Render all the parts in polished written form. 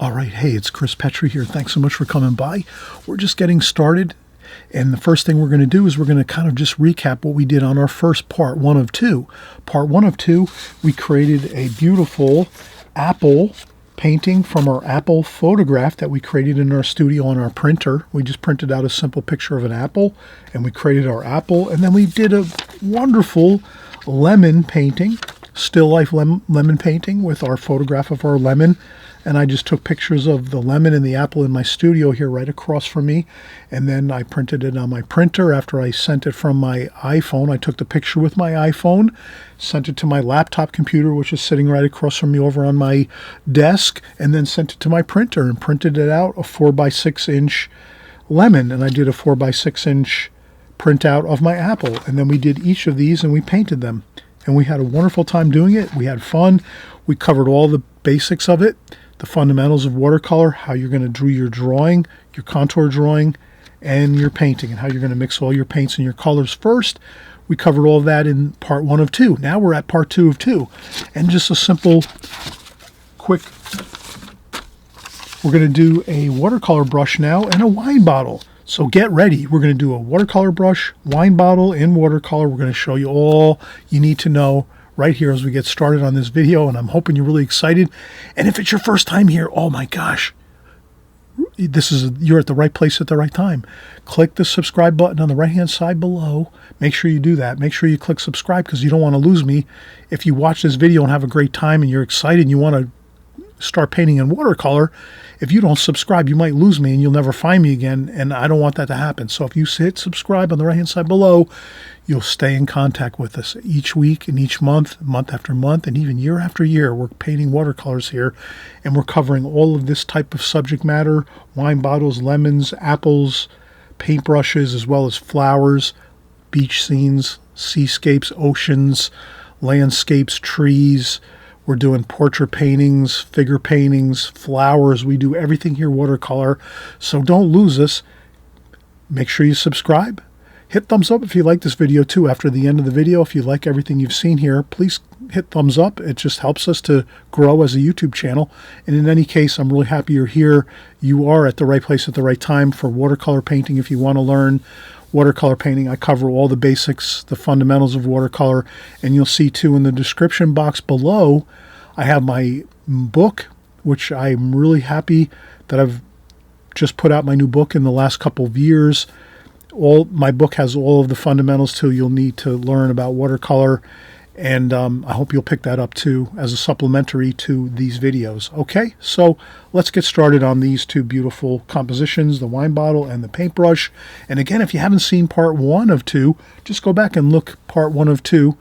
All right, hey, it's Chris Petrie here. Thanks so much for coming by. We're just getting started, and the first thing we're going to do is we're going to kind of just recap what we did on our first part one of two. Part one of two, we created a beautiful apple painting from our apple photograph that we created in our studio on our printer. We just printed out a simple picture of an apple, and we created our apple, and then we did a wonderful lemon painting, still life lemon painting with our photograph of our lemon. And I just took pictures of the lemon and the apple in my studio here right across from me. And then I printed it on my printer. After I sent it from my iPhone, I took the picture with my iPhone, sent it to my laptop computer, which is sitting right across from me over on my desk, and then sent it to my printer and printed it out, a 4x6-inch lemon. And I did a 4x6-inch printout of my apple. And then we did each of these and we painted them. And we had a wonderful time doing it. We had fun. We covered all the basics of it. The fundamentals of watercolor, how you're going to do your drawing, your contour drawing, and your painting, and how you're going to mix all your paints and your colors first. We covered all of that in part one of two. Now we're at part two of two. And just a simple, quick, we're going to do a watercolor brush now and a wine bottle. So get ready. We're going to do a watercolor brush, wine bottle, and watercolor. We're going to show you all you need to know right here as we get started on this video, and I'm hoping you're really excited. And if it's your first time here, oh my gosh, you're at the right place at the right time. Click the subscribe button on the right hand side below. Make sure you do that. Make sure you click subscribe, because you don't want to lose me. If you watch this video and have a great time and you're excited and you want to start painting in watercolor, if you don't subscribe, you might lose me and you'll never find me again, and I don't want that to happen. So if you hit subscribe on the right hand side below, you'll stay in contact with us each week and each month, month after month, and even year after year. We're painting watercolors here, and we're covering all of this type of subject matter: wine bottles, lemons, apples, paintbrushes, as well as flowers, beach scenes, seascapes, oceans, landscapes, trees. We're doing portrait paintings, figure paintings, flowers. We do everything here watercolor. So don't lose us. Make sure you subscribe. Hit thumbs up if you like this video too. After the end of the video, if you like everything you've seen here, please hit thumbs up. It just helps us to grow as a YouTube channel. And in any case, I'm really happy you're here. You are at the right place at the right time for watercolor painting. If you want to learn watercolor painting, I cover all the basics, the fundamentals of watercolor, and you'll see too in the description box below, I have my book, which I'm really happy that I've just put out my new book in the last couple of years. My book has all of the fundamentals too you'll need to learn about watercolor, and I hope you'll pick that up too as a supplementary to these videos. Okay, so let's get started on these two beautiful compositions, the wine bottle and the paintbrush. And again, if you haven't seen part one of two, just go back and look part one of two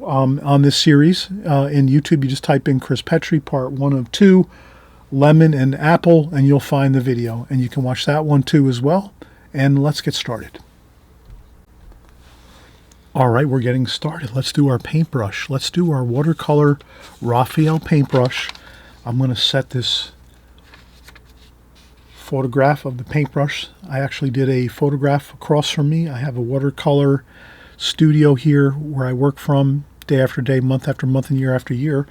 on this series. In YouTube, you just type in Chris Petrie, part one of two, lemon and apple, and you'll find the video. And you can watch that one too as well. And let's get started. All right, we're getting started. Let's do our paintbrush. Let's do our watercolor Raphael paintbrush. I'm going to set this photograph of the paintbrush. I actually did a photograph across from me. I have a watercolor studio here where I work from day after day, month after month, and year after year.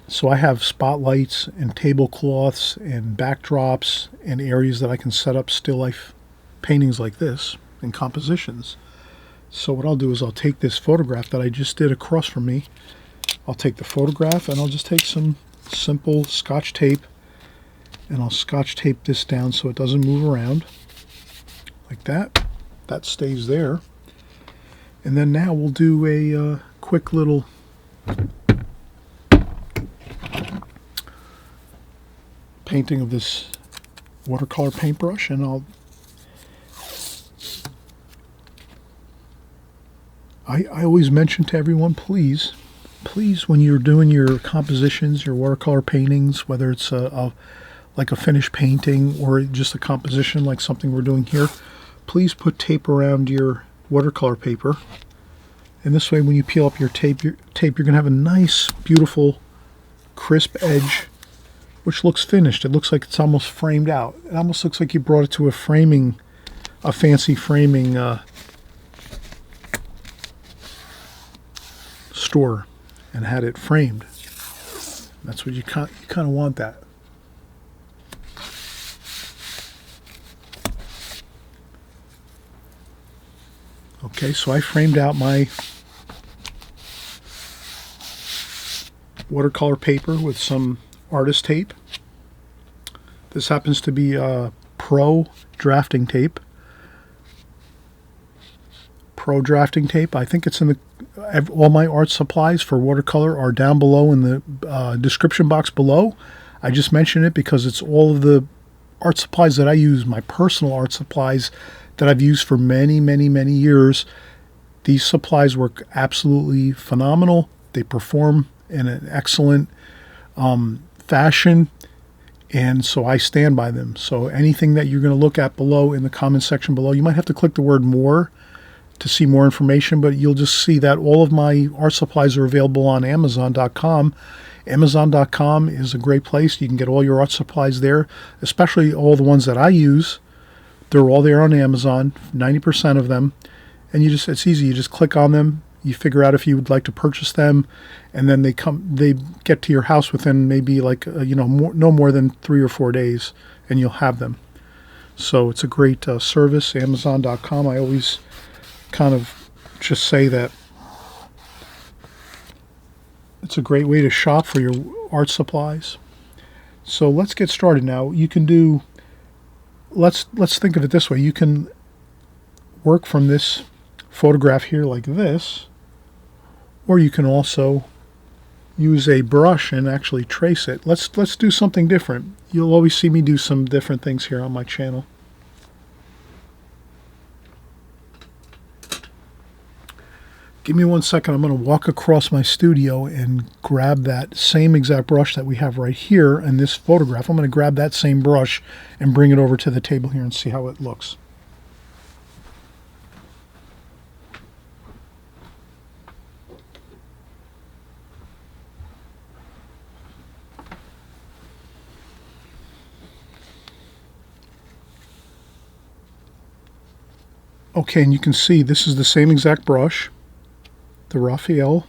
So I have spotlights and tablecloths and backdrops and areas that I can set up still life paintings like this and compositions. So what I'll do is I'll take this photograph that I just did across from me. I'll take the photograph and I'll just take some simple Scotch tape, and I'll Scotch tape this down so it doesn't move around like that. That stays there. And then now we'll do a quick little painting of this watercolor paintbrush, and I always mention to everyone, please, when you're doing your compositions, your watercolor paintings, whether it's like a finished painting or just a composition like something we're doing here, please put tape around your watercolor paper. And this way, when you peel up your tape, you're going to have a nice, beautiful, crisp edge, which looks finished. It looks like it's almost framed out. It almost looks like you brought it to a fancy framing store and had it framed. That's what you kind of want that. Okay, so I framed out my watercolor paper with some artist tape. This happens to be Pro drafting tape. Pro drafting tape. I think it's in the all my art supplies for watercolor are down below in the description box below. I just mentioned it because it's all of the art supplies that I use, my personal art supplies that I've used for many, many, many years. These supplies work absolutely phenomenal. They perform in an excellent fashion, and so I stand by them. So anything that you're going to look at below in the comment section below, you might have to click the word more to see more information, but you'll just see that all of my art supplies are available on Amazon.com. Amazon.com is a great place. You can get all your art supplies there, especially all the ones that I use. They're all there on Amazon, 90% of them. And it's easy. You just click on them. You figure out if you would like to purchase them, and then they get to your house within maybe like no more than 3 or 4 days, and you'll have them. So it's a great service, Amazon.com. I always kind of just say that it's a great way to shop for your art supplies. So let's get started now. You can do, let's think of it this way. You can work from this photograph here like this, or you can also use a brush and actually trace it. Let's do something different. You'll always see me do some different things here on my channel. Give me 1 second. I'm going to walk across my studio and grab that same exact brush that we have right here in this photograph. I'm going to grab that same brush and bring it over to the table here and see how it looks. Okay, and you can see this is the same exact brush, the Raphael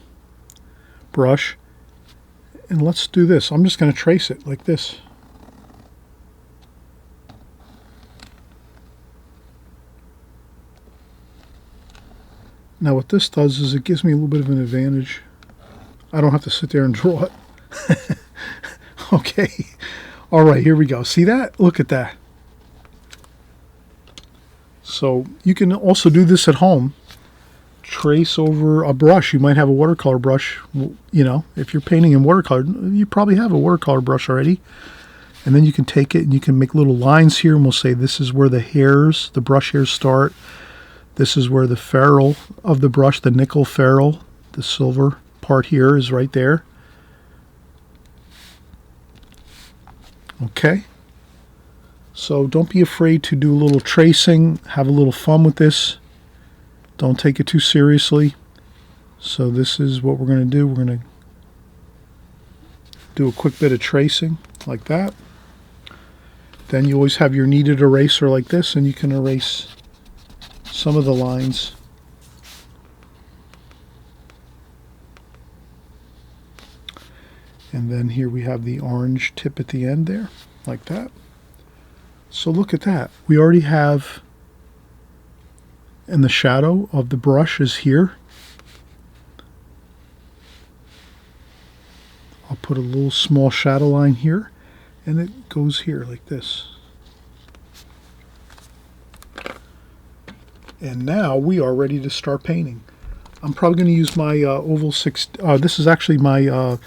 brush, and let's do this. I'm just going to trace it like this. Now what this does is it gives me a little bit of an advantage. I don't have to sit there and draw it. Okay, all right, here we go. See that? Look at that. So you can also do this at home. Trace over a brush. You might have a watercolor brush. If you're painting in watercolor, you probably have a watercolor brush already. And then you can take it and you can make little lines here, and we'll say this is where the brush hairs start. This is where the ferrule of the brush, the nickel ferrule, the silver part here is right there. Okay. So don't be afraid to do a little tracing, have a little fun with this. Don't take it too seriously. So this is what we're going to do. We're going to do a quick bit of tracing like that. Then you always have your kneaded eraser like this, and you can erase some of the lines. And then here we have the orange tip at the end there, like that. So look at that. We already have, and the shadow of the brush is here. I'll put a little small shadow line here, and it goes here like this. And now we are ready to start painting. I'm probably going to use my Oval 6. This is actually my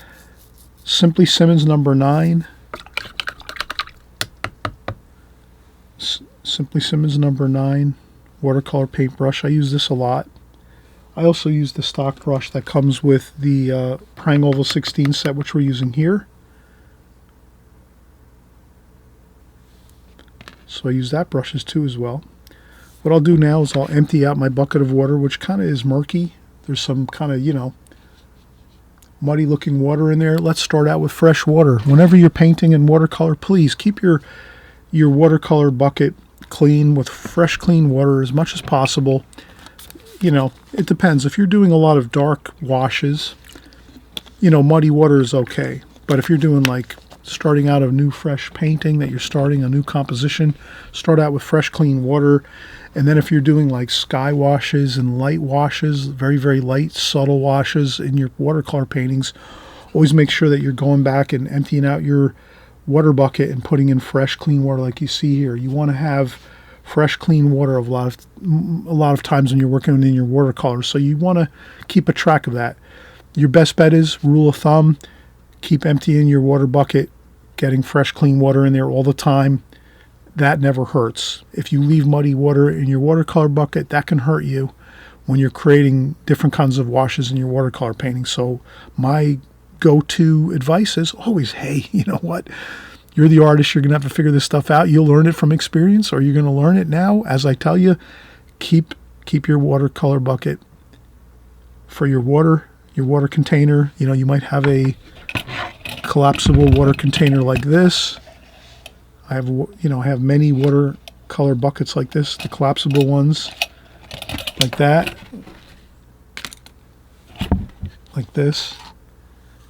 Simply Simmons number 9. Simply Simmons number 9 watercolor paintbrush. I use this a lot. I also use the stock brush that comes with the Prang Oval 16 set, which we're using here. So I use that brushes too as well. What I'll do now is I'll empty out my bucket of water, which kind of is murky. There's some kind of, muddy looking water in there. Let's start out with fresh water. Whenever you're painting in watercolor, please keep your watercolor bucket clean with fresh, clean water as much as possible. It depends. If you're doing a lot of dark washes, muddy water is okay. But if you're doing like starting out a new fresh painting, that you're starting a new composition, start out with fresh clean water. And then if you're doing like sky washes and light washes, very, very light, subtle washes in your watercolor paintings, always make sure that you're going back and emptying out your water bucket and putting in fresh clean water like you see here. You want to have fresh clean water a lot of times when you're working in your watercolors, so you want to keep a track of that. Your best bet is, rule of thumb, keep emptying your water bucket, getting fresh clean water in there all the time. That never hurts. If you leave muddy water in your watercolor bucket, that can hurt you when you're creating different kinds of washes in your watercolor painting. So my go-to advice is always, hey, you know what? You're the artist. You're going to have to figure this stuff out. You'll learn it from experience, or you're going to learn it now. As I tell you, keep your watercolor bucket for your water container. You know, you might have a collapsible water container like this. I have many watercolor buckets like this, the collapsible ones, like that, like this.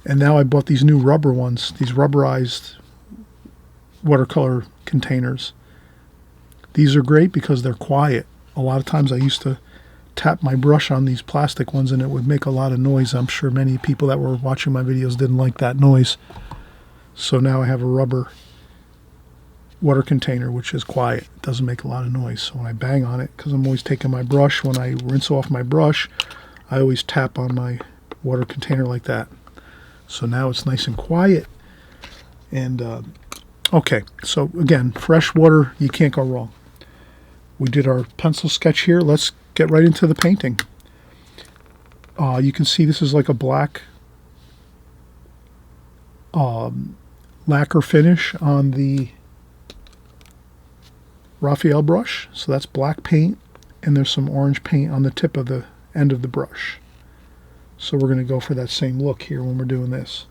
And now I bought these new rubber ones, these rubberized watercolor containers. These are great because they're quiet. A lot of times I used to tap my brush on these plastic ones and it would make a lot of noise. I'm sure many people that were watching my videos didn't like that noise. So now I have a rubber water container which is quiet. It doesn't make a lot of noise. So when I bang on it, because I'm always taking my brush, when I rinse off my brush, I always tap on my water container like that. So now it's nice and quiet. And okay, so again, fresh water, you can't go wrong. We did our pencil sketch here. Let's get right into the painting. You can see this is like a black lacquer finish on the Raphael brush. So that's black paint, and there's some orange paint on the tip of the end of the brush. So we're going to go for that same look here when we're doing this.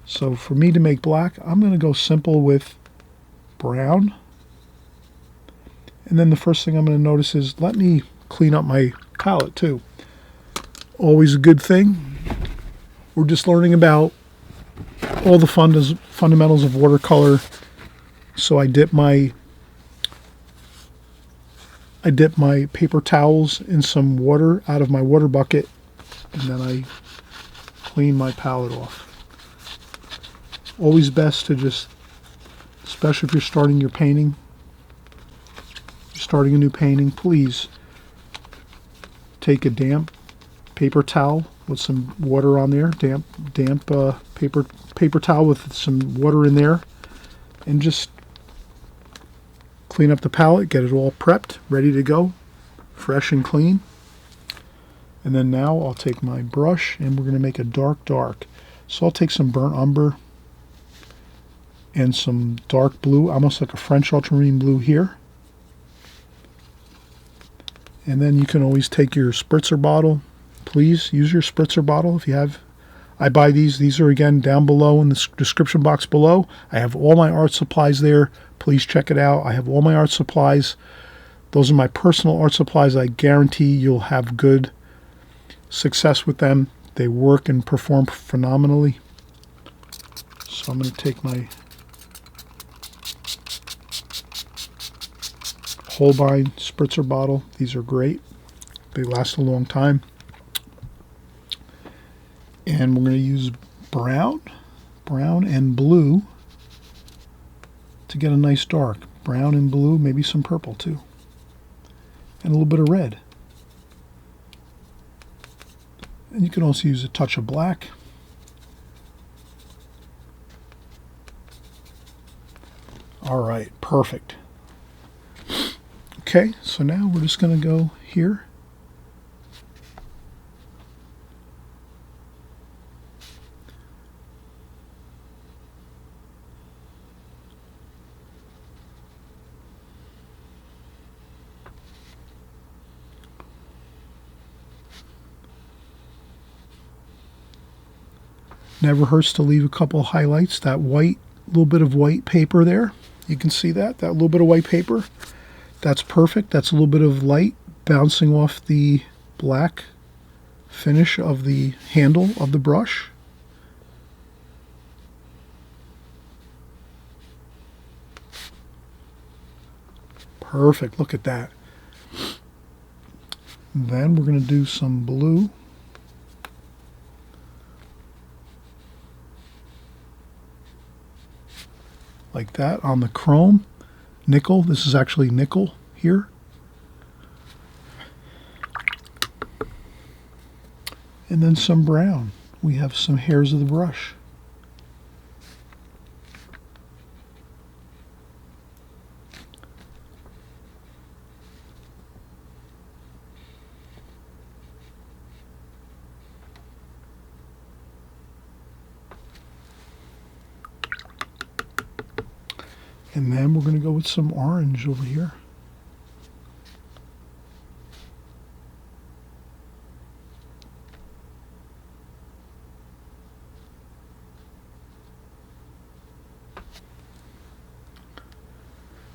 So for me to make black, I'm going to go simple with brown. And then the first thing I'm going to notice is, let me clean up my palette too. Always a good thing. We're just learning about all the fundamentals of watercolor. So I dip my paper towels in some water out of my water bucket, and then I clean my palette off. Always best to just, especially if you're starting your painting, starting a new painting, please take a damp paper towel with some water on there, damp paper towel with some water in there, and just clean up the palette, get it all prepped, ready to go, fresh and clean. And then now I'll take my brush and we're going to make a dark. So I'll take some burnt umber and some dark blue, almost like a French ultramarine blue here. And then you can always take your spritzer bottle. Please use your spritzer bottle if you have. I buy these. These are, again, down below in the description box below. I have all my art supplies there. Please check it out. I have all my art supplies. Those are my personal art supplies. I guarantee you'll have good success with them. They work and perform phenomenally. So I'm going to take my Holbein spritzer bottle. These are great. They last a long time. And we're going to use brown and blue to get a nice dark. Brown and blue, maybe some purple too. And a little bit of red. And you can also use a touch of black. All right, perfect. Okay, so now we're just going to go here. Never hurts to leave a couple highlights. That white, little bit of white paper there. You can see that little bit of white paper. That's perfect. That's a little bit of light bouncing off the black finish of the handle of the brush. Perfect. Look at that. Then we're going to do some blue. Like that on the chrome. Nickel. This is actually nickel here. And then some brown. We have some hairs of the brush. And then we're going to go with some orange over here.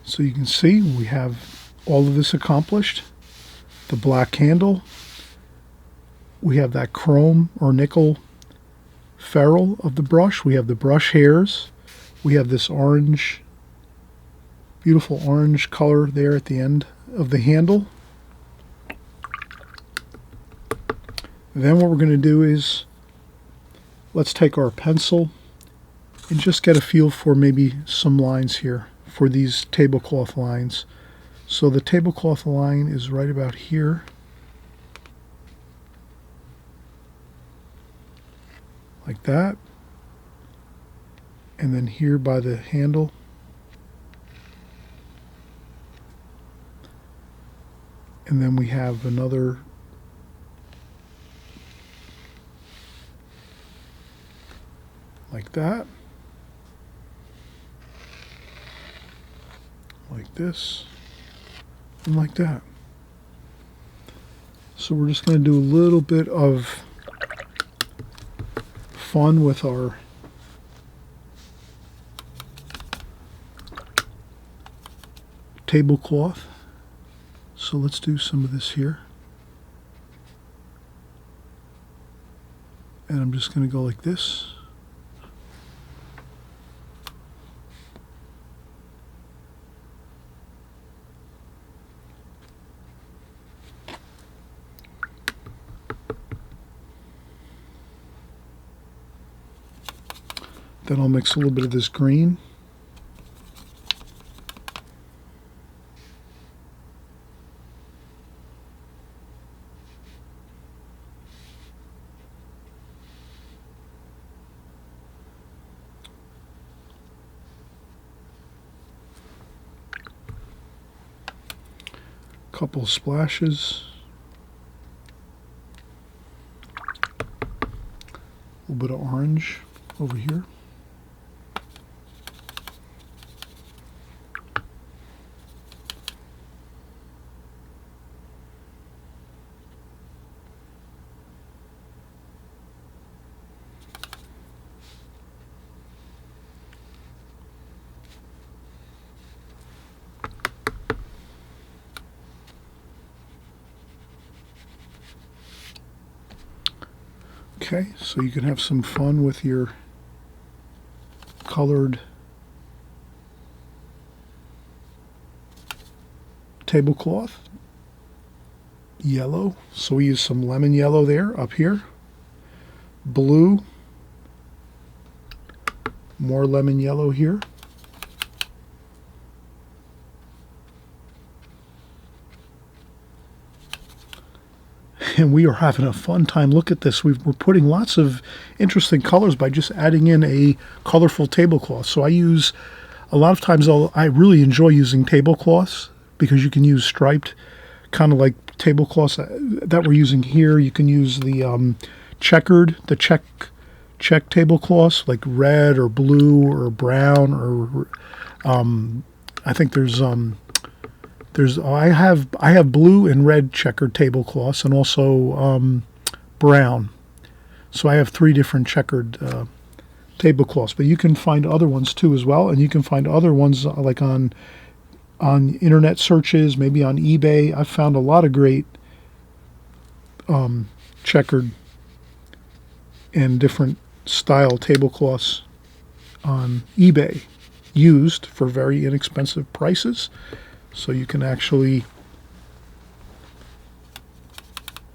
So you can see we have all of this accomplished. The black handle. We have that chrome or nickel ferrule of the brush. We have the brush hairs. We have this orange, beautiful orange color there at the end of the handle. Then what we're going to do is, let's take our pencil and just get a feel for maybe some lines here for these tablecloth lines. So the tablecloth line is right about here. Like that. And then here by the handle. And then we have another like that. Like this. And like that. So we're just going to do a little bit of fun with our tablecloth. So let's do some of this here. And I'm just going to go like this. Then I'll mix a little bit of this green. Couple splashes. A little bit of orange over here. Okay, so you can have some fun with your colored tablecloth. Yellow, so we use some lemon yellow there up here. Blue, more lemon yellow here. And we are having a fun time. Look at this. We're putting lots of interesting colors by just adding in a colorful tablecloth. So I use, a lot of times I really enjoy using tablecloths because you can use striped, kind of like tablecloths that we're using here. You can use the checkered, the check tablecloths, like red or blue or brown, or I think I have blue and red checkered tablecloths, and also brown. So I have 3 different checkered tablecloths. But you can find other ones too as well, and you can find other ones like on internet searches, maybe on eBay. I've found a lot of great checkered and different style tablecloths on eBay, used for very inexpensive prices. So you can actually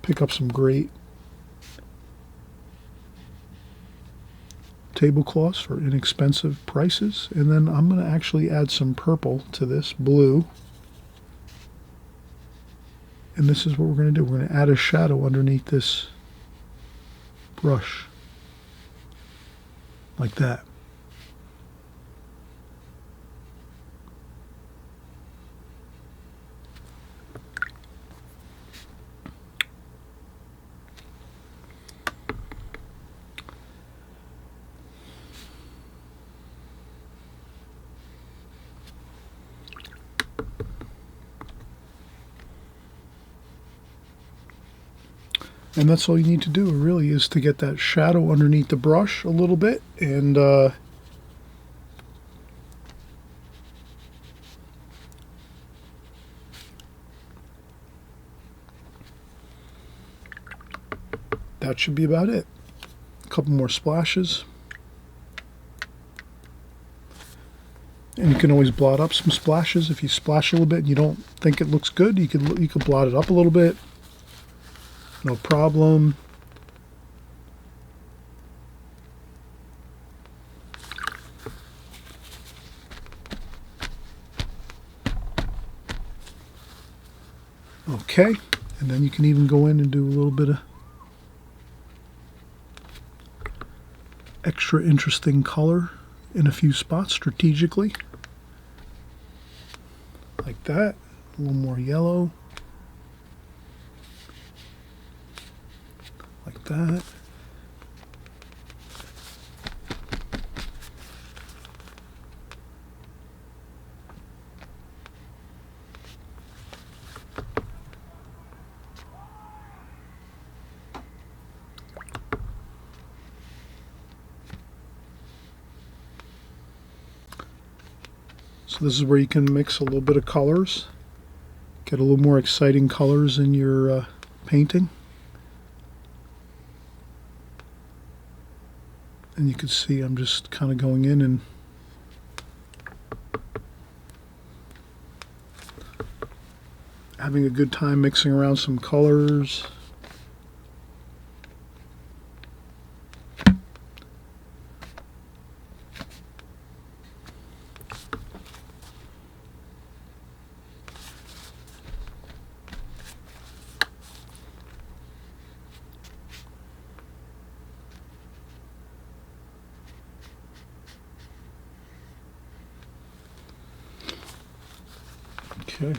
pick up some great tablecloths for inexpensive prices. And then I'm going to actually add some purple to this blue. And this is what we're going to do. We're going to add a shadow underneath this brush. Like that. And that's all you need to do, really, is to get that shadow underneath the brush a little bit. And that should be about it. A couple more splashes. And you can always blot up some splashes. If you splash a little bit and you don't think it looks good, you could blot it up a little bit. No problem. Okay, and then you can even go in and do a little bit of extra interesting color in a few spots strategically. Like that. A little more yellow. Like that. So this is where you can mix a little bit of colors, get a little more exciting colors in your painting. And you can see I'm just kind of going in and having a good time mixing around some colors. Okay.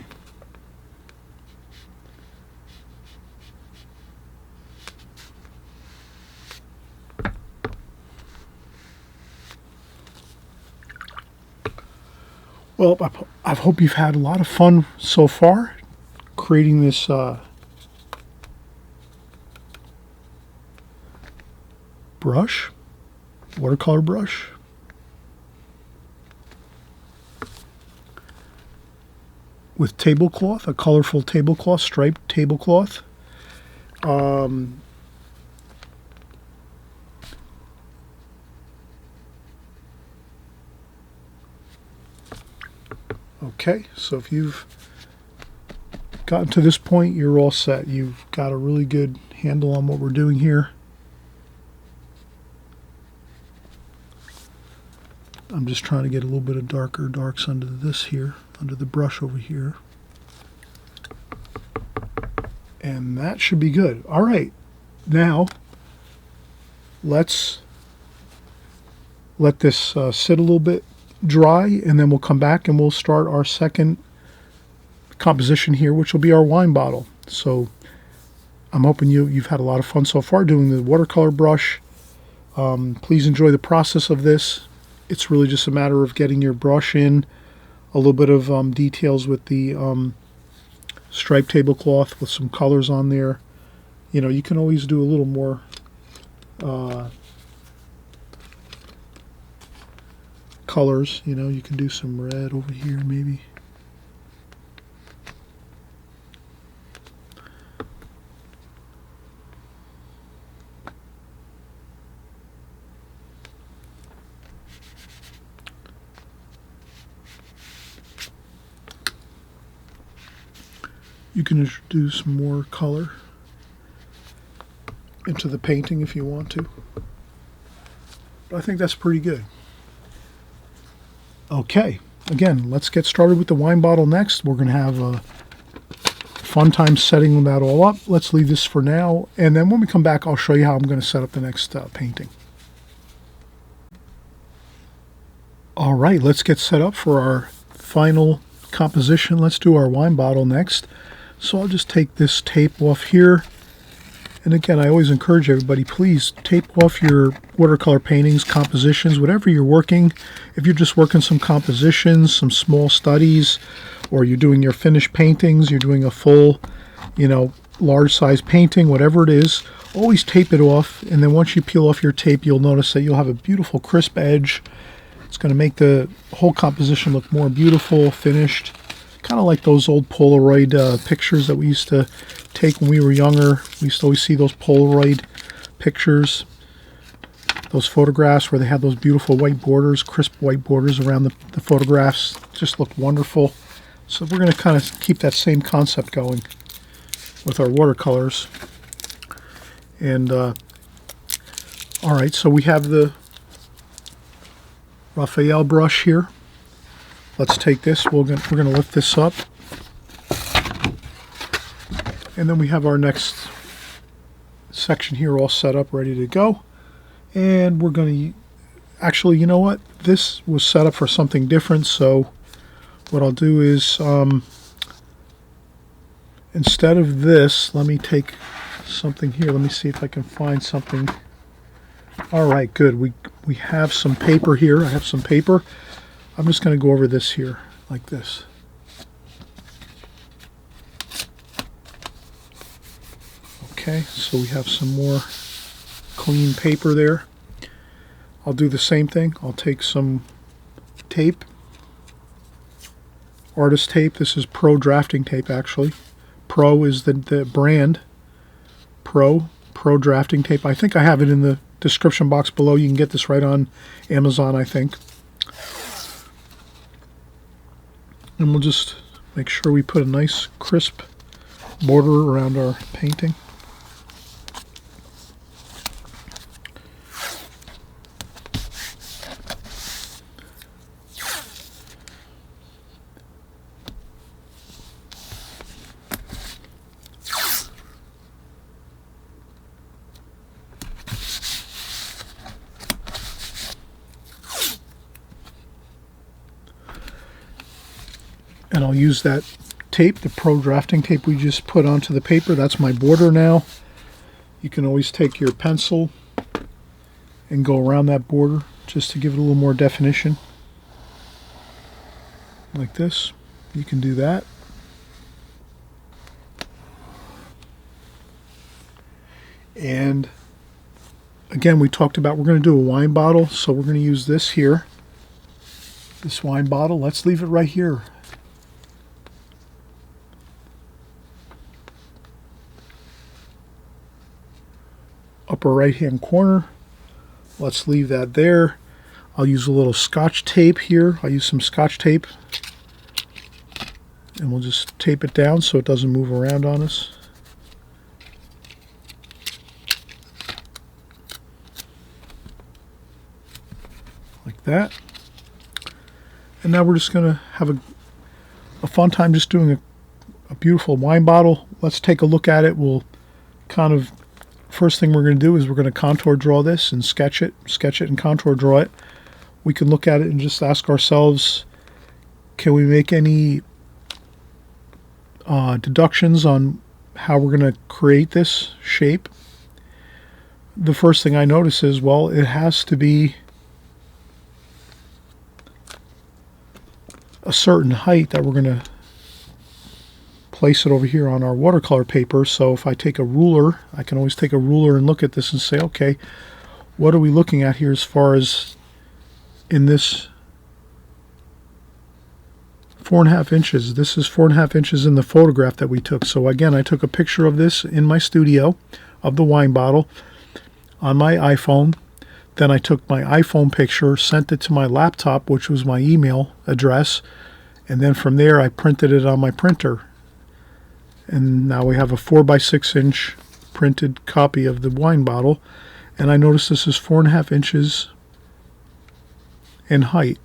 Well, I hope you've had a lot of fun so far creating this brush, watercolor brush. With tablecloth, a colorful tablecloth, striped tablecloth. Okay, so if you've gotten to this point, you're all set. You've got a really good handle on what we're doing here. I'm just trying to get a little bit of darker darks under this here, under the brush over here. And that should be good. All right, now let's let this sit a little bit dry, and then we'll come back and we'll start our second composition here, which will be our wine bottle. So I'm hoping you've had a lot of fun so far doing the watercolor brush. Please enjoy the process of this. It's really just a matter of getting your brush in, a little bit of details with the striped tablecloth with some colors on there. You know, you can always do a little more colors. You know, you can do some red over here maybe. You can introduce more color into the painting if you want to. But I think that's pretty good. Okay, again, let's get started with the wine bottle next. We're going to have a fun time setting that all up. Let's leave this for now, and then when we come back, I'll show you how I'm going to set up the next painting. All right, let's get set up for our final composition. Let's do our wine bottle next. So I'll just take this tape off here. And again, I always encourage everybody, please tape off your watercolor paintings, compositions, whatever you're working. If you're just working some compositions, some small studies, or you're doing your finished paintings, you're doing a full, large size painting, whatever it is, always tape it off. And then once you peel off your tape, you'll notice that you'll have a beautiful crisp edge. It's going to make the whole composition look more beautiful, finished. Kind of like those old Polaroid pictures that we used to take when we were younger. We used to always see those Polaroid pictures, those photographs where they had those beautiful white borders, crisp white borders around the photographs. Just looked wonderful. So we're going to kind of keep that same concept going with our watercolors. And all right, so we have the Raphael brush here. Let's take this. We're going to lift this up. And then we have our next section here all set up, ready to go. And we're going to, actually, you know what? This was set up for something different. So what I'll do is, instead of this, let me take something here. Let me see if I can find something. All right, good. We have some paper here. I have some paper. I'm just going to go over this here, like this. Okay, so we have some more clean paper there. I'll do the same thing. I'll take some tape, artist tape. This is Pro drafting tape, actually. Pro is the brand. Pro drafting tape. I think I have it in the description box below. You can get this right on Amazon, I think. And we'll just make sure we put a nice crisp border around our painting. And I'll use that tape, the Pro drafting tape we just put onto the paper. That's my border now. You can always take your pencil and go around that border just to give it a little more definition. Like this. You can do that. And again, we talked about we're going to do a wine bottle, so we're going to use this here. This wine bottle. Let's leave it right here. Upper right hand corner. Let's leave that there. I'll use a little Scotch tape here. I'll use some Scotch tape and we'll just tape it down so it doesn't move around on us. Like that. And now we're just going to have a fun time just doing a beautiful wine bottle. Let's take a look at it. We'll kind of, first thing we're going to do is we're going to contour draw this and sketch it and contour draw it. We can look at it and just ask ourselves, can we make any deductions on how we're going to create this shape? The first thing I notice is, well, it has to be a certain height that we're going to place it over here on our watercolor paper. So if I take a ruler, I can always take a ruler and look at this and say, okay, what are we looking at here as far as in this 4.5 inches? This is 4.5 inches in the photograph that we took. So again, I took a picture of this in my studio of the wine bottle on my iPhone. Then I took my iPhone picture, sent it to my laptop, which was my email address, and then from there I printed it on my printer. And now we have a 4x6" printed copy of the wine bottle. And I notice this is 4.5 inches in height.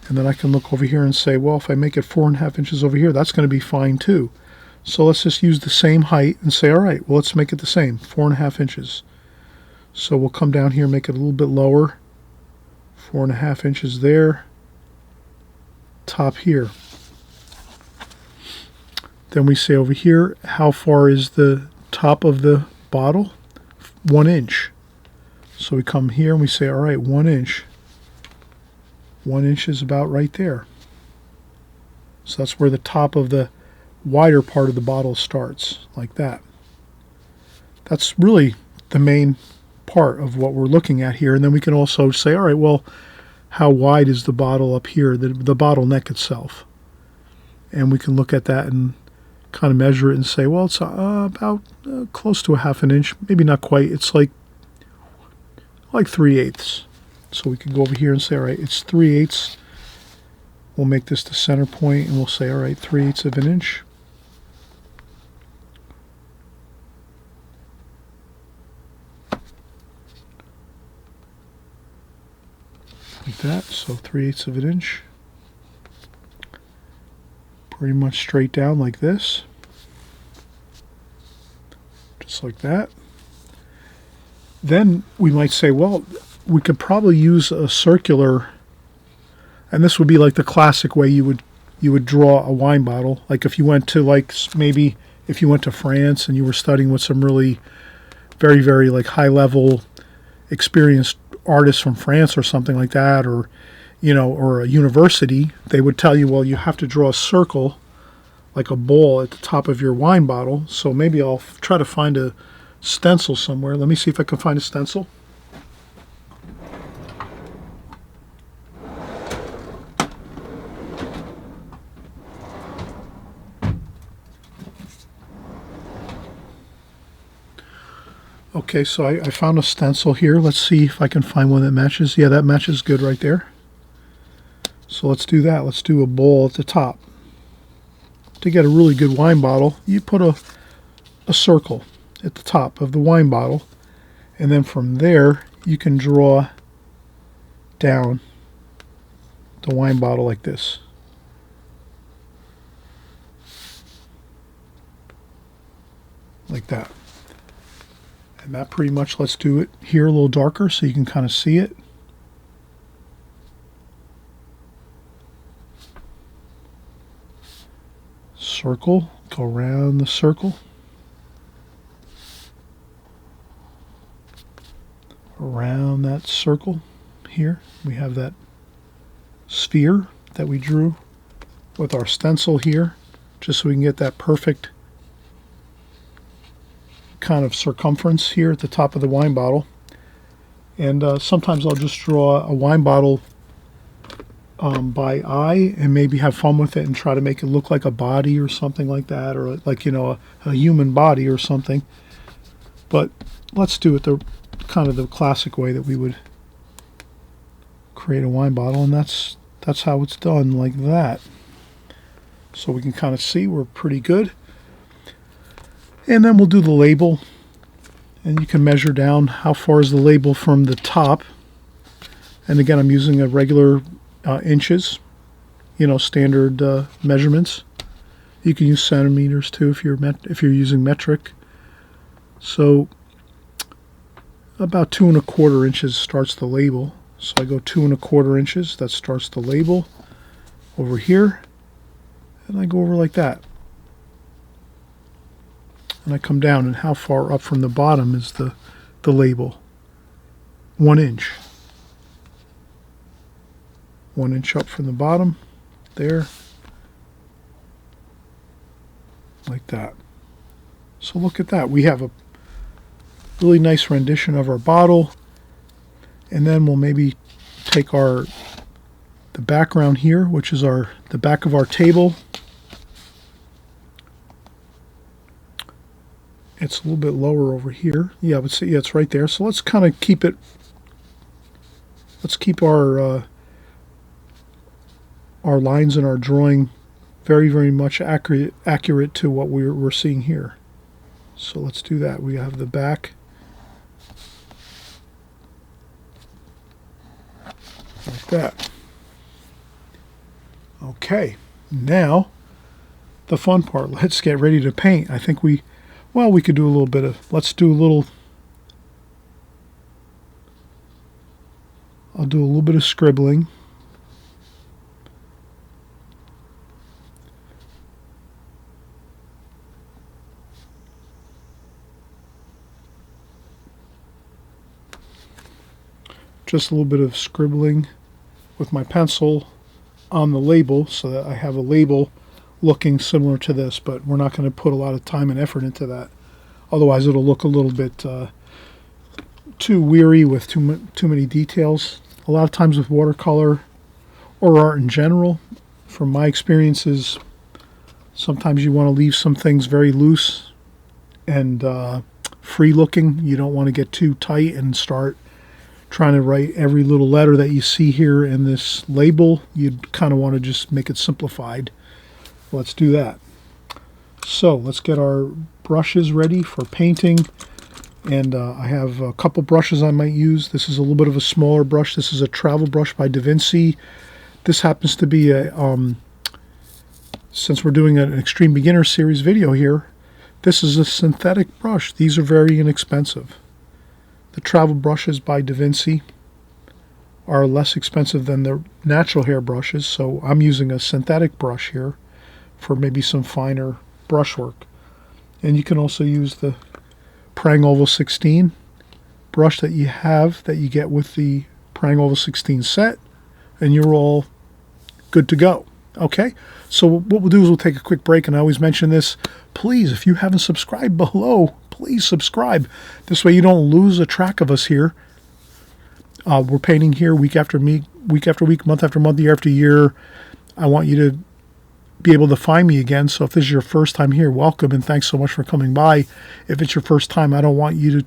And then I can look over here and say, well, if I make it 4.5 inches over here, that's going to be fine too. So let's just use the same height and say, all right, well, let's make it the same, 4.5 inches. So we'll come down here, make it a little bit lower, 4.5 inches there, top here. Then we say over here, how far is the top of the bottle? 1 inch. So we come here and we say, all right, 1 inch. 1 inch is about right there. So that's where the top of the wider part of the bottle starts, like that. That's really the main part of what we're looking at here. And then we can also say, all right, well, how wide is the bottle up here, the bottleneck itself? And we can look at that and kind of measure it and say, well, it's about close to a 1/2 inch, maybe not quite. It's like 3/8. So we can go over here and say, all right, it's 3/8. We'll make this the center point, and we'll say, all right, 3/8 of an inch. Like that, so 3/8 of an inch. Pretty much straight down like this. Just like that. Then we might say, well, we could probably use a circular, and this would be like the classic way you would draw a wine bottle. Like if you went to, like, maybe if you went to France and you were studying with some really very, very like high level experienced artists from France or something like that, or or a university, they would tell you, well, you have to draw a circle like a bowl at the top of your wine bottle. So maybe I'll try to find a stencil somewhere. Let me see if I can find a stencil. Okay, so I found a stencil here. Let's see if I can find one that matches. Yeah, that matches good right there. So let's do that. Let's do a bowl at the top. To get a really good wine bottle, you put a circle at the top of the wine bottle, and then from there you can draw down the wine bottle like this. Like that. And that pretty much, let's do it here a little darker so you can kind of see it. Circle, go around the circle. Around that circle here, we have that sphere that we drew with our stencil here, just so we can get that perfect kind of circumference here at the top of the wine bottle. And sometimes I'll just draw a wine bottle by eye and maybe have fun with it and try to make it look like a body or something like that, or like a human body or something. But let's do it the kind of the classic way that we would create a wine bottle, and that's how it's done, like that. So we can kind of see we're pretty good. And then we'll do the label, and you can measure down how far is the label from the top. And again, I'm using a regular inches, standard measurements. You can use centimeters too if you're using metric. So about 2 1/4 inches starts the label. So I go 2 1/4 inches. That starts the label over here, and I go over like that. And I come down, and how far up from the bottom is the label? 1 inch. 1 inch up from the bottom, there, like that. So look at that. We have a really nice rendition of our bottle, and then we'll maybe take the background here, which is the back of our table. It's a little bit lower over here. Yeah, but see, yeah, it's right there. So let's kind of keep it. Let's keep our lines in our drawing very, very much accurate to what we're seeing here. So let's do that. We have the back like that. Okay, now the fun part. Let's get ready to paint. I think we could do a little bit of, I'll do a little bit of scribbling. Just a little bit of scribbling with my pencil on the label so that I have a label looking similar to this, but we're not going to put a lot of time and effort into that. Otherwise it'll look a little bit too weary with too many details. A lot of times with watercolor or art in general, from my experiences, sometimes you want to leave some things very loose and free looking. You don't want to get too tight and start trying to write every little letter that you see here in this label. You'd kind of want to just make it simplified. Let's do that. So let's get our brushes ready for painting. And I have a couple brushes I might use. This is a little bit of a smaller brush. This is a travel brush by Da Vinci. This happens to be a, since we're doing an Extreme Beginner Series video here, this is a synthetic brush. These are very inexpensive. The travel brushes by Da Vinci are less expensive than the natural hair brushes, so I'm using a synthetic brush here for maybe some finer brushwork. And you can also use the Prang Oval 16 brush that you get with the Prang Oval 16 set, and you're all good to go. Okay, so what we'll do is we'll take a quick break, and I always mention this. Please, if you haven't subscribed below, please subscribe. This way you don't lose a track of us here. We're painting here week after week, month after month, year after year. I want you to be able to find me again. So if this is your first time here, welcome, and thanks so much for coming by. If it's your first time, I don't want you to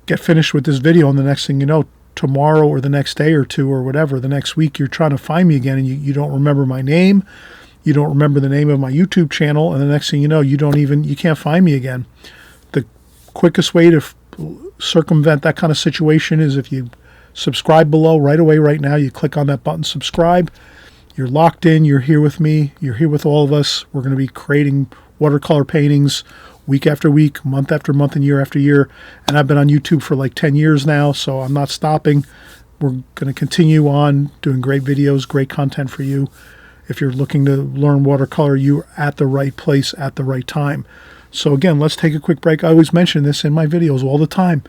get finished with this video, and the next thing you know, tomorrow or the next day or two or whatever, the next week, you're trying to find me again and you don't remember my name, you don't remember the name of my YouTube channel, and the next thing you know, you can't find me again. The quickest way to circumvent that kind of situation is if you subscribe below right away, right now. You click on that button, subscribe. You're locked in, you're here with me, you're here with all of us. We're going to be creating watercolor paintings week after week, month after month, and year after year. And I've been on YouTube for like 10 years now, so I'm not stopping. We're going to continue on doing great videos, great content for you. If you're looking to learn watercolor, you're at the right place at the right time. So again, let's take a quick break. I always mention this in my videos all the time.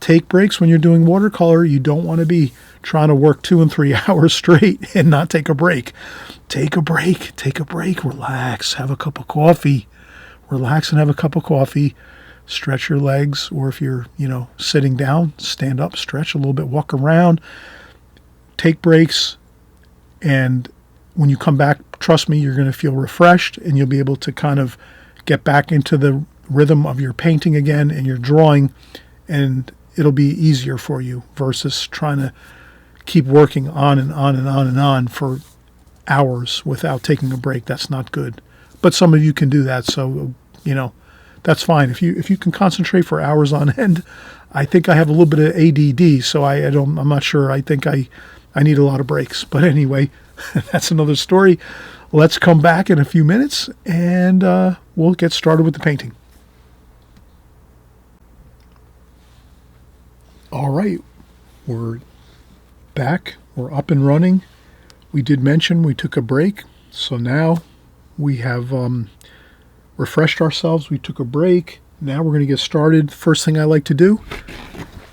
Take breaks when you're doing watercolor. You don't want to be trying to work 2 and 3 hours straight and not take a break. Take a break, relax, have a cup of coffee. Relax and have a cup of coffee, stretch your legs, or if you're, sitting down, stand up, stretch a little bit, walk around, take breaks, and when you come back, trust me, you're going to feel refreshed, and you'll be able to kind of get back into the rhythm of your painting again and your drawing, and it'll be easier for you versus trying to keep working on and on and on and on for hours without taking a break. That's not good. But some of you can do that, so that's fine. If you can concentrate for hours on end, I think I have a little bit of ADD, so I'm not sure. I think I need a lot of breaks. But anyway, that's another story. Let's come back in a few minutes, and we'll get started with the painting. All right, we're back. We're up and running. We did mention we took a break, so now we have refreshed ourselves. We took a break. Now we're going to get started. First thing I like to do,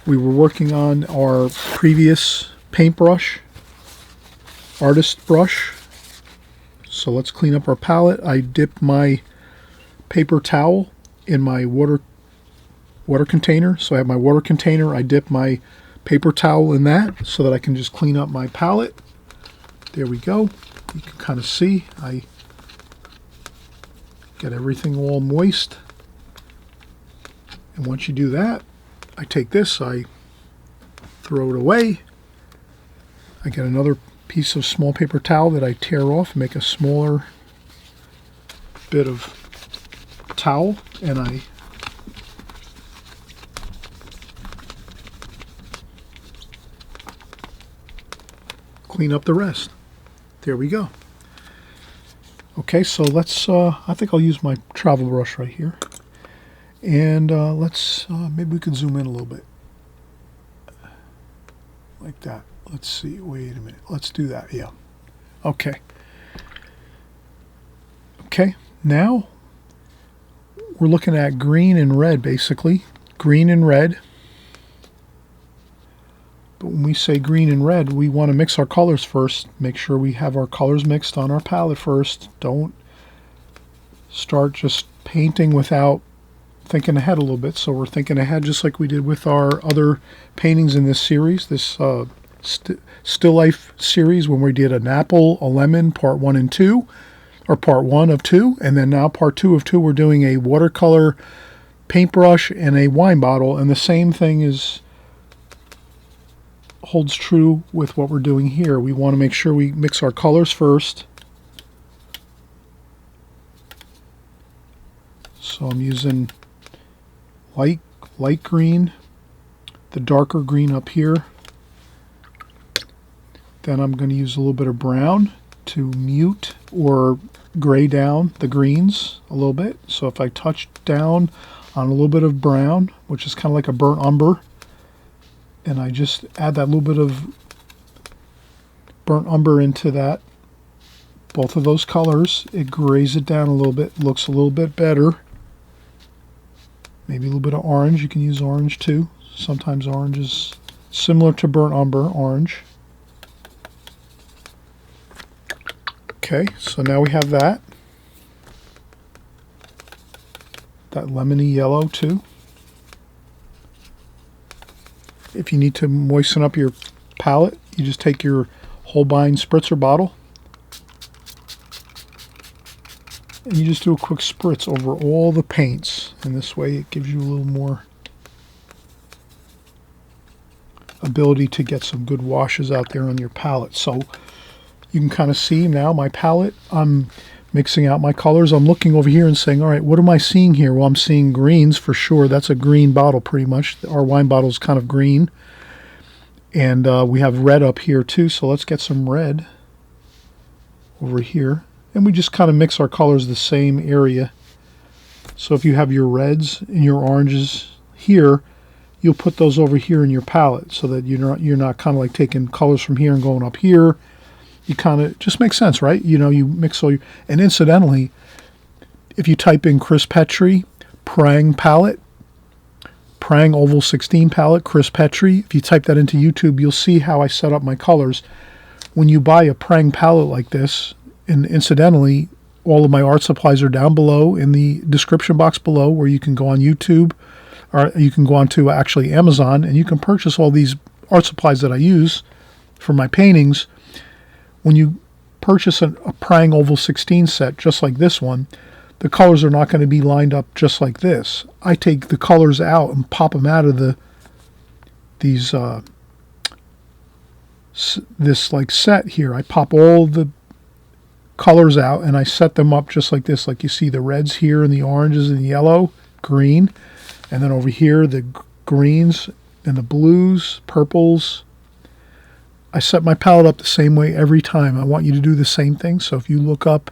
we were working on our previous paintbrush, artist brush. So let's clean up our palette. I dipped my paper towel in my water container. So I have my water container. I dip my paper towel in that so that I can just clean up my palette. There we go. You can kind of see I get everything all moist. And once you do that, I take this, I throw it away. I get another piece of small paper towel that I tear off, make a smaller bit of towel, and I clean up the rest. There we go. Okay, so let's, I think I'll use my travel brush right here. And let's, maybe we can zoom in a little bit. Like that. Let's see, wait a minute. Let's do that, yeah. Okay. Okay, now we're looking at green and red, basically. Green and red. But when we say green and red, we want to mix our colors first. Make sure we have our colors mixed on our palette first. Don't start just painting without thinking ahead a little bit. So we're thinking ahead just like we did with our other paintings in this series, this still life series, when we did an apple, a lemon, part 1 and 2, or part 1 of 2, and then now part 2 of 2, we're doing a watercolor paintbrush and a wine bottle, and the same thing holds true with what we're doing here. We want to make sure we mix our colors first. So I'm using light green, the darker green up here. Then I'm going to use a little bit of brown to mute or gray down the greens a little bit. So if I touch down on a little bit of brown, which is kind of like a burnt umber, and I just add that little bit of burnt umber into that, both of those colors, it grays it down a little bit, looks a little bit better. Maybe a little bit of orange. You can use orange too. Sometimes orange is similar to burnt umber, orange. Okay, so now we have that. That lemony yellow too. If you need to moisten up your palette, you just take your Holbein spritzer bottle and you just do a quick spritz over all the paints, and this way it gives you a little more ability to get some good washes out there on your palette. So you can kind of see now my palette, I'm mixing out my colors. I'm looking over here and saying, all right, what am I seeing here? Well, I'm seeing greens for sure. That's a green bottle pretty much. Our wine bottle is kind of green. And we have red up here too, so let's get some red over here. And we just kind of mix our colors the same area. So if you have your reds and your oranges here, you'll put those over here in your palette so that you're not kind of like taking colors from here and going up here. You kind of, just makes sense, right? You know, you mix all your, and incidentally, if you type in Chris Petrie, Prang palette, Prang Oval 16 palette, Chris Petrie, if you type that into YouTube, you'll see how I set up my colors. When you buy a Prang palette like this, and incidentally, all of my art supplies are down below in the description box below, where you can go on YouTube, or you can go on to actually Amazon, and you can purchase all these art supplies that I use for my paintings. When you purchase a Prang Oval 16 set, just like this one, the colors are not going to be lined up just like this. I take the colors out and pop them out of this like set here. I pop all the colors out and I set them up just like this. Like you see the reds here and the oranges and the yellow, green, and then over here the greens and the blues, purples. I set my palette up the same way every time. I want you to do the same thing. So if you look up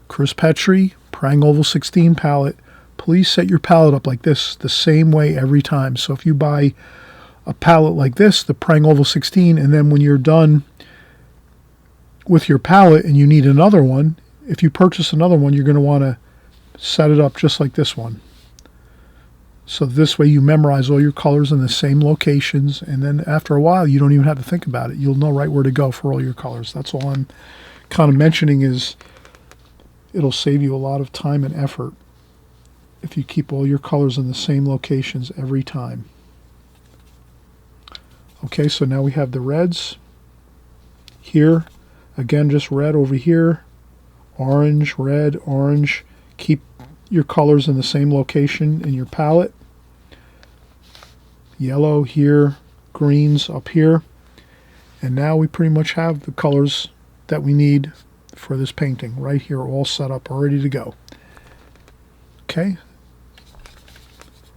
Chris Petrie, Prang Oval 16 palette, please set your palette up like this the same way every time. So if you buy a palette like this, the Prang Oval 16, and then when you're done with your palette and you need another one, if you purchase another one, you're going to want to set it up just like this one. So this way you memorize all your colors in the same locations, and then after a while you don't even have to think about it. You'll know right where to go for all your colors. That's all I'm kind of mentioning, is it'll save you a lot of time and effort if you keep all your colors in the same locations every time. Okay, so now we have the reds here. Again, just red over here. Orange, red, orange. Keep your colors in the same location in your palette. Yellow here, greens up here. And now we pretty much have the colors that we need for this painting right here, all set up, ready to go. Okay.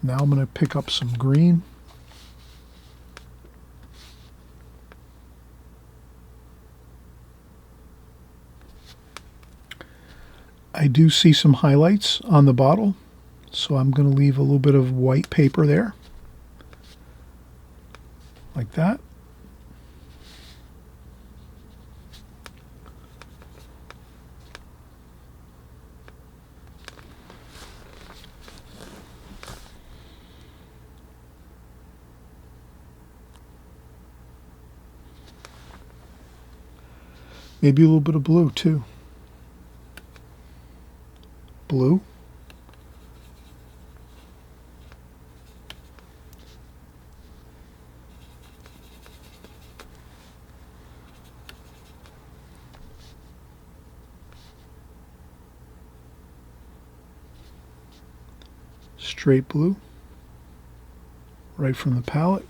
Now I'm going to pick up some green. I do see some highlights on the bottle, so I'm going to leave a little bit of white paper there, like that. Maybe a little bit of blue too. Blue. Straight blue. Right from the palette.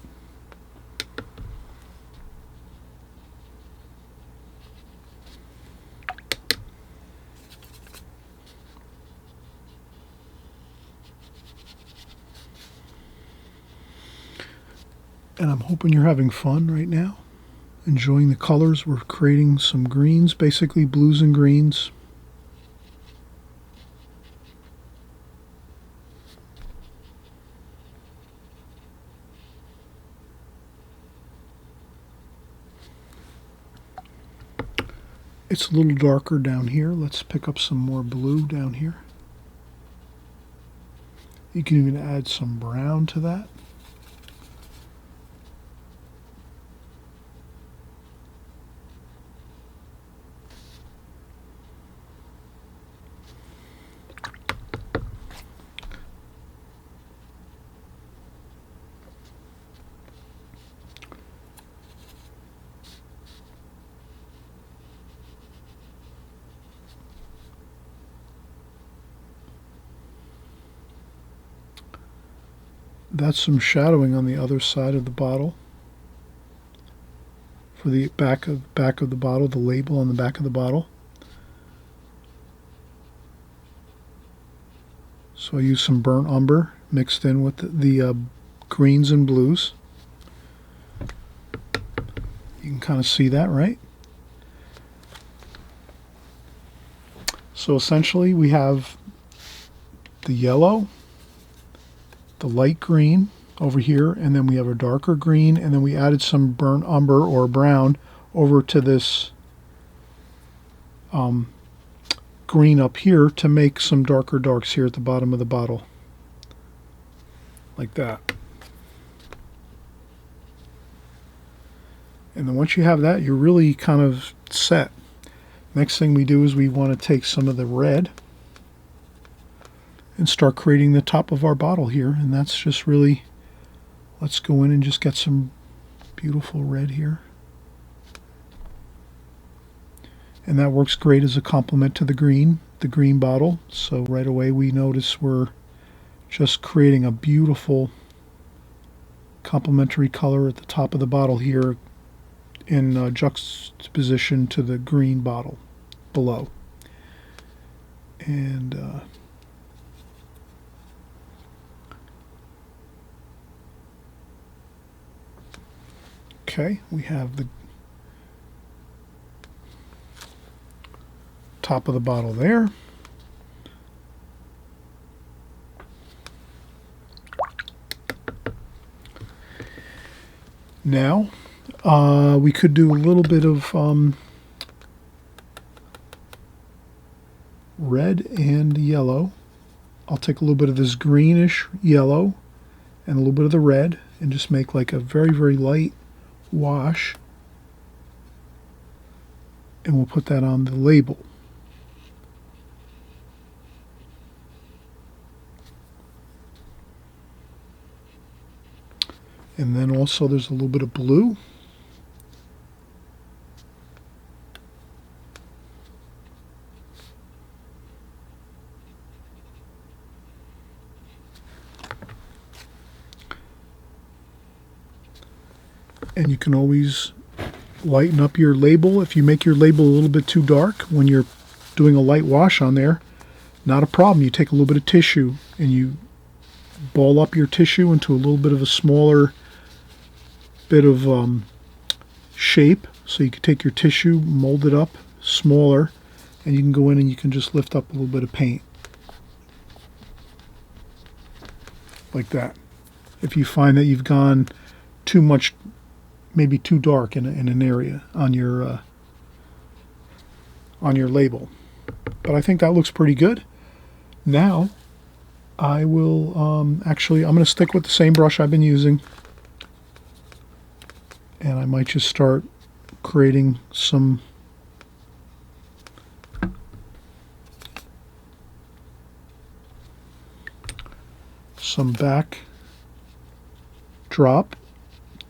And I'm hoping you're having fun right now, enjoying the colors. We're creating some greens, basically blues and greens. It's a little darker down here. Let's pick up some more blue down here. You can even add some brown to that. That's some shadowing on the other side of the bottle. For the back of the bottle, the label on the back of the bottle. So I use some burnt umber mixed in with the greens and blues. You can kind of see that, right? So essentially we have the yellow, the light green over here, and then we have a darker green, and then we added some burnt umber or brown over to this green up here to make some darker darks here at the bottom of the bottle, like that. And then once you have that, you're really kind of set. Next thing we do is we want to take some of the red and start creating the top of our bottle here. And that's just really, let's go in and just get some beautiful red here. And that works great as a complement to the green bottle. So right away we notice we're just creating a beautiful complementary color at the top of the bottle here in juxtaposition to the green bottle below. And okay, we have the top of the bottle there. Now, we could do a little bit of red and yellow. I'll take a little bit of this greenish yellow and a little bit of the red and just make like a very, very light wash. And we'll put that on the label. And then also there's a little bit of blue. And you can always lighten up your label. If you make your label a little bit too dark when you're doing a light wash on there, not a problem. You take a little bit of tissue and you ball up your tissue into a little bit of a smaller bit of shape. So you can take your tissue, mold it up smaller, and you can go in and you can just lift up a little bit of paint. Like that. If you find that you've gone too much, maybe too dark in an area on your label. But I think that looks pretty good. Now I will actually, I'm going to stick with the same brush I've been using, and I might just start creating some backdrop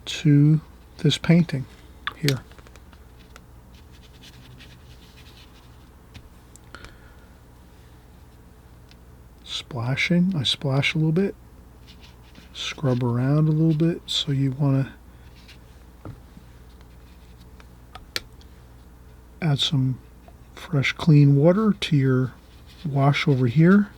to this painting here. Splashing, I splash a little bit, scrub around a little bit, so you want to add some fresh clean water to your wash over here.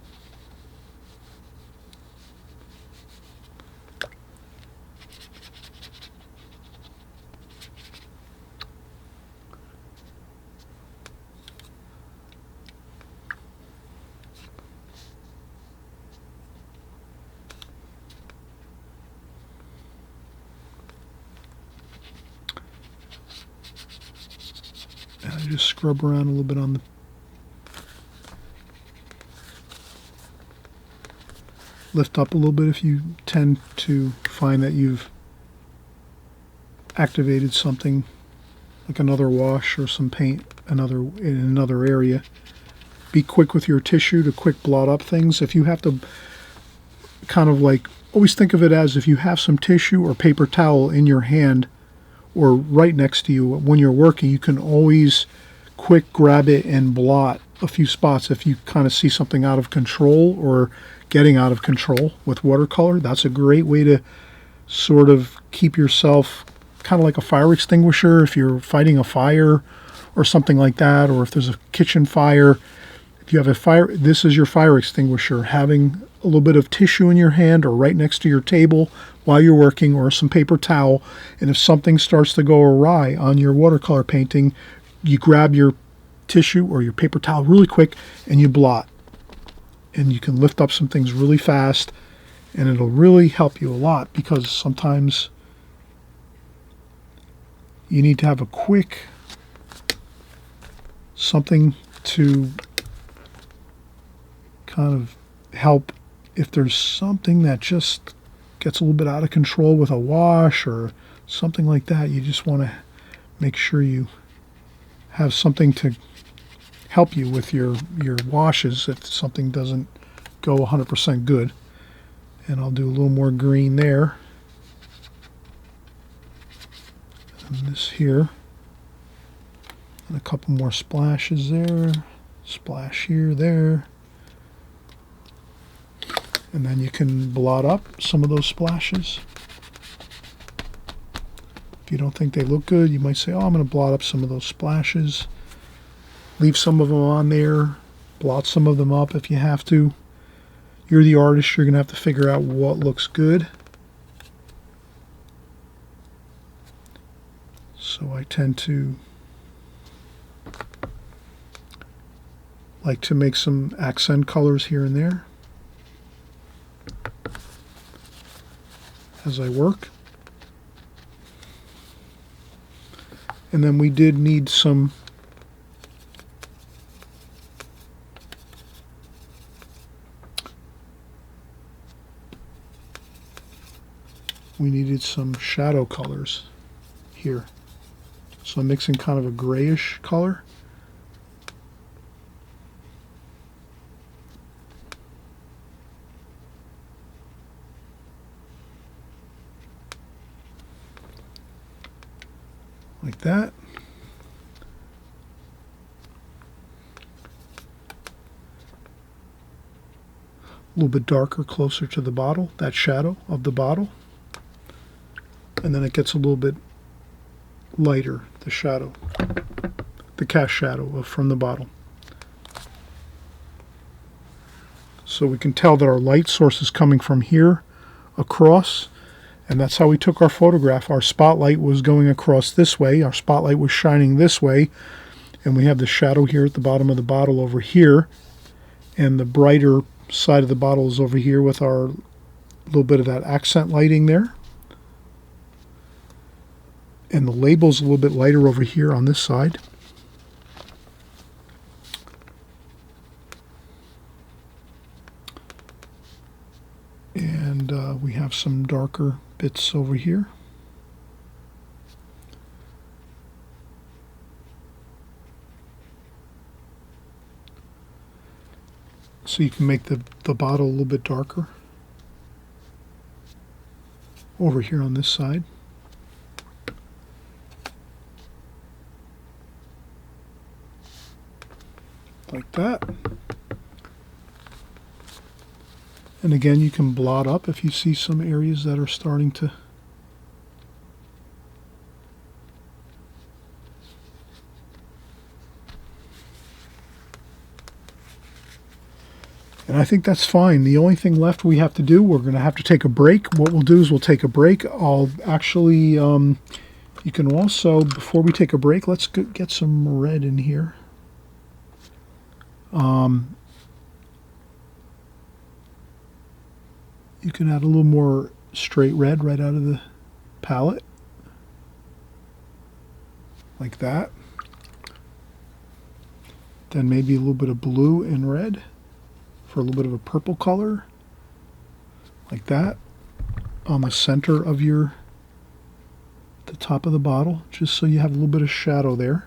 And I just scrub around a little bit on the lift up a little bit if you tend to find that you've activated something like another wash or some paint in another area. Be quick with your tissue to quick blot up things. If you have to kind of like, always think of it as if you have some tissue or paper towel in your hand or right next to you when you're working, you can always quick grab it and blot a few spots if you kind of see something out of control or getting out of control with watercolor. That's a great way to sort of keep yourself kind of like a fire extinguisher if you're fighting a fire or something like that, or if there's a kitchen fire. If you have a fire, this is your fire extinguisher. Having a little bit of tissue in your hand or right next to your table while you're working, or some paper towel, and if something starts to go awry on your watercolor painting, you grab your tissue or your paper towel really quick and you blot. And you can lift up some things really fast, and it'll really help you a lot, because sometimes you need to have a quick something to kind of help if there's something that just gets a little bit out of control with a wash or something like that. You just want to make sure you have something to help you with your washes if something doesn't go 100% good. And I'll do a little more green there. And this here. And a couple more splashes there. Splash here, there. And then you can blot up some of those splashes. If you don't think they look good, you might say, oh, I'm going to blot up some of those splashes. Leave some of them on there. Blot some of them up if you have to. You're the artist. You're going to have to figure out what looks good. So I tend to like to make some accent colors here and there as I work. And then we did need some shadow colors here. So I'm mixing kind of a grayish color. Like that. A little bit darker closer to the bottle, that shadow of the bottle. And then it gets a little bit lighter the shadow, the cast shadow from the bottle. So we can tell that our light source is coming from here across, and that's how we took our photograph. Our spotlight was going across this way, our spotlight was shining this way, and we have the shadow here at the bottom of the bottle over here, and the brighter side of the bottle is over here with our little bit of that accent lighting there. And the label's a little bit lighter over here on this side. And we have some darker bits over here. So you can make the bottle a little bit darker over here on this side. Like that. And again, you can blot up if you see some areas that are starting to and I think that's fine. The only thing left we have to do, we're going to have to take a break. What we'll do is we'll take a break. I'll actually, you can also, before we take a break, let's get some red in here. You can add a little more straight red right out of the palette, like that. Then maybe a little bit of blue and red for a little bit of a purple color, like that, on the center of the top of the bottle, just so you have a little bit of shadow there.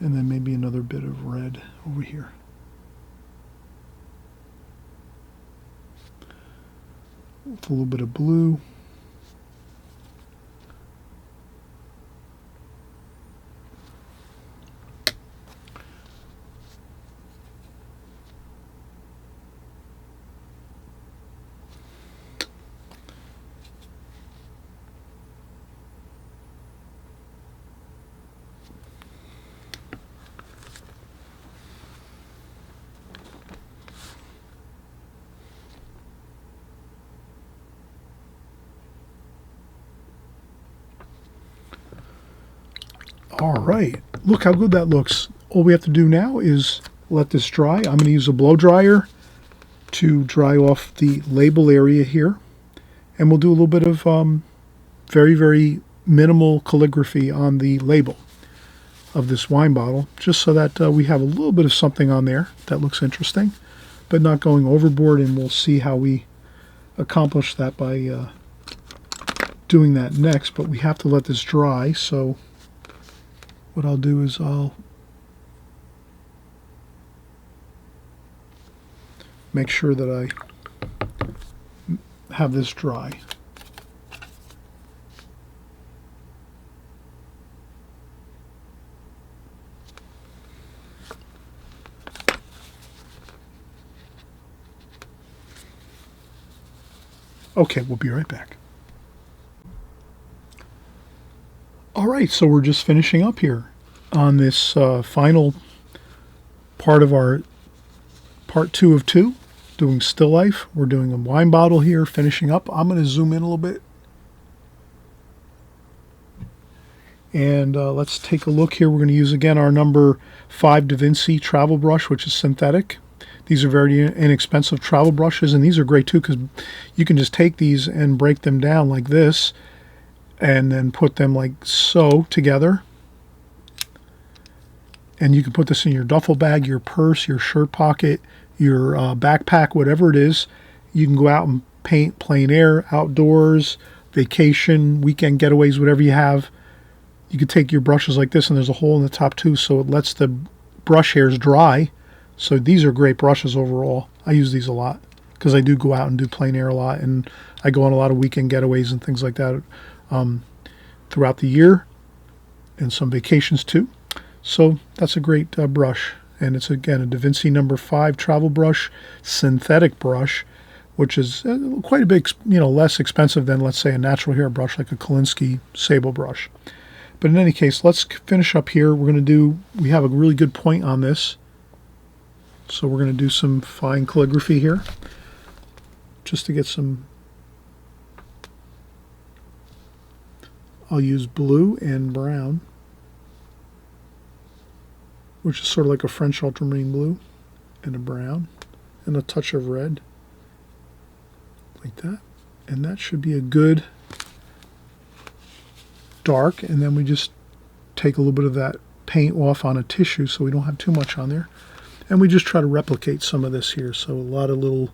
And then maybe another bit of red over here. With a little bit of blue. All right, look how good that looks. All we have to do now is let this dry. I'm going to use a blow dryer to dry off the label area here. And we'll do a little bit of very, very minimal calligraphy on the label of this wine bottle, just so that we have a little bit of something on there that looks interesting, but not going overboard, and we'll see how we accomplish that by doing that next. But we have to let this dry, so what I'll do is I'll make sure that I have this dry. Okay, we'll be right back. All right, so we're just finishing up here on this final part of our part 2 of 2, doing still life. We're doing a wine bottle here, finishing up. I'm going to zoom in a little bit. And let's take a look here. We're going to use again our number 5 Da Vinci travel brush, which is synthetic. These are very inexpensive travel brushes, and these are great too because you can just take these and break them down like this and then put them like so together. And you can put this in your duffel bag, your purse, your shirt pocket, your backpack, whatever it is. You can go out and paint plein air, outdoors, vacation, weekend getaways, whatever you have. You can take your brushes like this, and there's a hole in the top too, so it lets the brush hairs dry. So these are great brushes overall. I use these a lot because I do go out and do plein air a lot, and I go on a lot of weekend getaways and things like that throughout the year, and some vacations too. So that's a great brush, and it's again a Da Vinci number 5 travel brush, synthetic brush, which is quite a bit, less expensive than, let's say, a natural hair brush like a Kolinsky sable brush. But in any case, let's finish up here. We have a really good point on this. So we're going to do some fine calligraphy here, just to get some. I'll use blue and brown, which is sort of like a French ultramarine blue, and a brown, and a touch of red, like that. And that should be a good dark, and then we just take a little bit of that paint off on a tissue so we don't have too much on there. And we just try to replicate some of this here. So a lot of little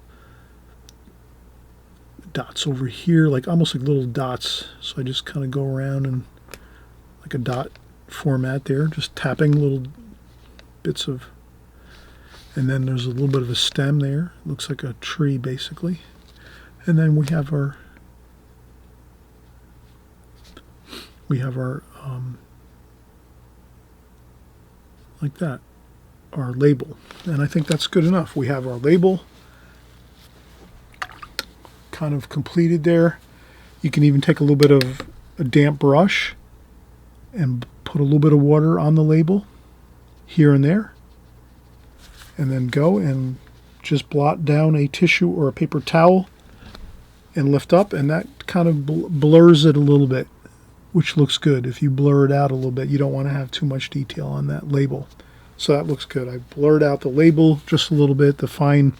dots over here, like almost like little dots. So I just kind of go around and like a dot format there, just tapping little bits of, and then there's a little bit of a stem there. Looks like a tree basically. And then we have our like that, our label. And I think that's good enough. We have our label kind of completed there. You can even take a little bit of a damp brush and put a little bit of water on the label here and there, and then go and just blot down a tissue or a paper towel and lift up, and that kind of blurs it a little bit, which looks good. If you blur it out a little bit, you don't want to have too much detail on that label. So that looks good. I blurred out the label just a little bit, the fine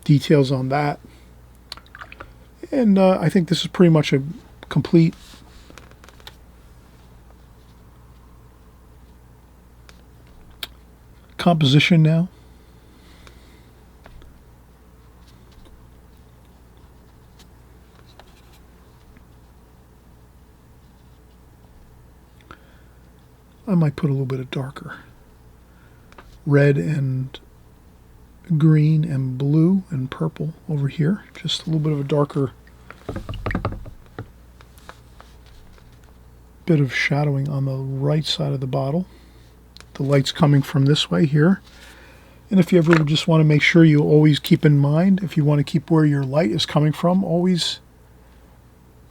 details on that. And I think this is pretty much a complete composition now. I might put a little bit of darker red and green and blue and purple over here. Just a little bit of a darker bit of shadowing on the right side of the bottle. The light's coming from this way here. And if you ever just want to make sure, you always keep in mind, if you want to keep where your light is coming from, always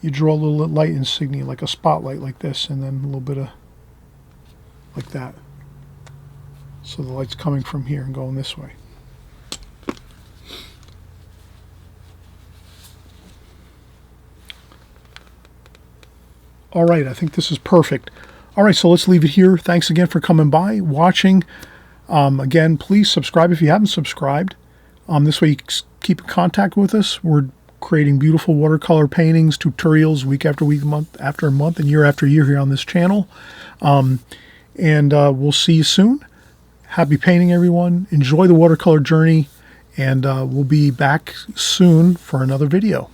you draw a little light insignia, like a spotlight like this, and then a little bit of like that. So the light's coming from here and going this way. All right, I think this is perfect. All right, so let's leave it here. Thanks again for coming by, watching. Again, please subscribe if you haven't subscribed. This way you keep in contact with us. We're creating beautiful watercolor paintings, tutorials week after week, month after month, and year after year here on this channel. And we'll see you soon. Happy painting, everyone. Enjoy the watercolor journey, and we'll be back soon for another video.